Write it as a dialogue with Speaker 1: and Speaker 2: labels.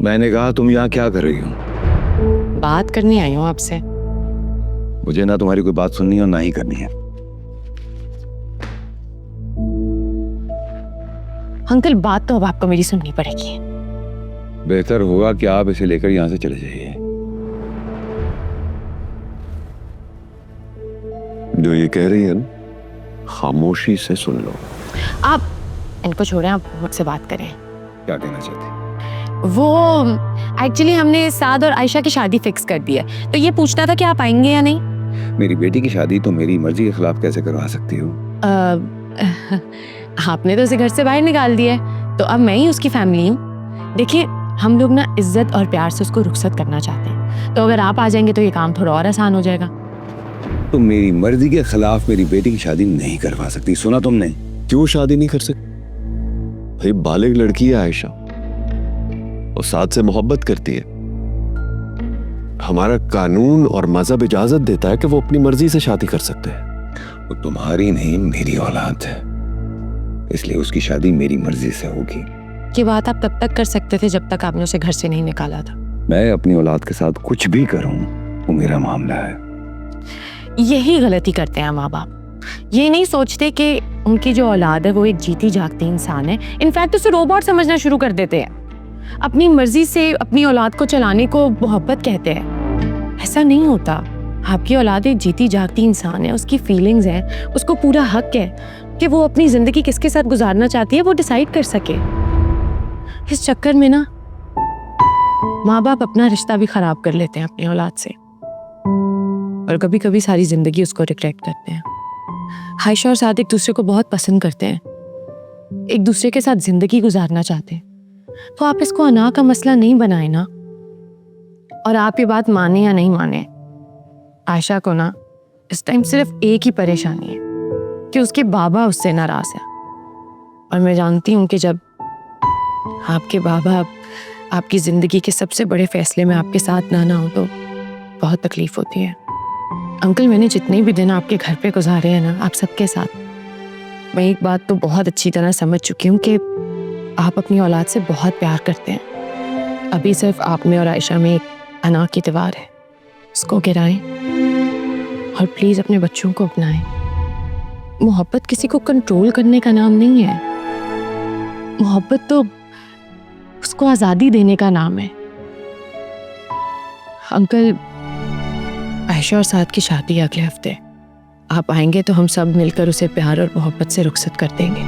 Speaker 1: मैंने कहा तुम यहाँ क्या कर रही हो?
Speaker 2: बात करने आई हूँ आपसे।
Speaker 1: मुझे ना तुम्हारी कोई बात सुननी है और ना ही करनी है।
Speaker 2: अंकल बात तो अब आपको मेरी सुननी पड़ेगी।
Speaker 1: बेहतर होगा कि आप इसे लेकर यहाँ से चले जाइए।
Speaker 3: जो ये कह रही है ना, खामोशी से सुन लो।
Speaker 2: आप इनको छोड़ें, आप मुझसे बात करें।
Speaker 1: क्या कहना चाहते हैं?
Speaker 2: वो एक्चुअली हमने साद और आयशा की शादी फिक्स कर दी है, तो ये पूछना था कि आप आएंगे या नहीं।
Speaker 1: मेरी बेटी की शादी तो मेरी मर्जी के खिलाफ कैसे करवा सकती हो?
Speaker 2: आपने तो उसे घर से बाहर निकाल दिया है, तो अब मैं ही उसकी फैमिली हूँ। देखिए हम लोग ना इज्जत और प्यार से उसको रुखसत करना चाहते हैं, तो अगर आप आ जाएंगे तो ये काम थोड़ा और आसान हो जाएगा।
Speaker 1: तुम मेरी मर्जी के खिलाफ मेरी बेटी की शादी नहीं करवा सकती, सुना तुमने?
Speaker 3: क्यों शादी नहीं कर सकती? भाई बालिग लड़की है आयशा, और साथ से मोहब्बत करती है। हमारा कानून और मजहब इजाजत देता है कि वो अपनी मर्जी से शादी कर सकते हैं।
Speaker 1: वो तुम्हारी नहीं मेरी औलाद है, इसलिए उसकी शादी मेरी मर्जी से होगी।
Speaker 2: ये बात आप तब तक कर सकते थे जब तक आपने उसे घर से नहीं निकाला था।
Speaker 1: मैं अपनी औलाद के साथ कुछ भी करूं वो मेरा मामला है।
Speaker 2: यही गलती करते हैं माँ बाप, ये नहीं सोचते कि उनकी जो औलाद है वो एक जीती जागती इंसान है। इनफैक्ट उसे रोबोट समझना शुरू कर देते हैं। अपनी मर्जी से अपनी औलाद को चलाने को मोहब्बत कहते हैं। ऐसा नहीं होता। आपकी औलाद एक जीती जागती इंसान है, उसकी फीलिंग्स हैं, उसको पूरा हक है कि वो अपनी जिंदगी किसके साथ गुजारना चाहती है वो डिसाइड कर सके। इस चक्कर में ना माँ बाप अपना रिश्ता भी खराब कर लेते हैं अपनी औलाद से, और कभी कभी सारी जिंदगी उसको रिग्रेट करते हैं। आयशा और साद एक दूसरे को बहुत पसंद करते हैं, एक दूसरे के साथ जिंदगी गुजारना चाहते हैं, तो आप इसको अना का मसला नहीं बनाए ना। और आप ये बात माने या नहीं माने, आयशा को ना इस टाइम सिर्फ एक ही परेशानी है कि उसके बाबा उससे नाराज है। और मैं जानती हूँ कि जब आपके बाबा आपकी जिंदगी के सबसे बड़े फैसले में आपके साथ ना हो तो बहुत तकलीफ होती है। अंकल मैंने जितने भी दिन आपके घर पे गुजारे हैं ना, आप सबके साथ, मैं एक बात तो बहुत अच्छी तरह समझ चुकी हूँ कि आप अपनी औलाद से बहुत प्यार करते हैं। अभी सिर्फ आप में और आयशा में एक अना की दीवार है, उसको गिराएं और प्लीज अपने बच्चों को अपनाएं। मोहब्बत किसी को कंट्रोल करने का नाम नहीं है, मोहब्बत तो उसको आजादी देने का नाम है। अंकल आयशा और साद की शादी अगले हफ्ते, आप आएंगे तो हम सब मिलकर उसे प्यार और मोहब्बत से रुखसत कर देंगे।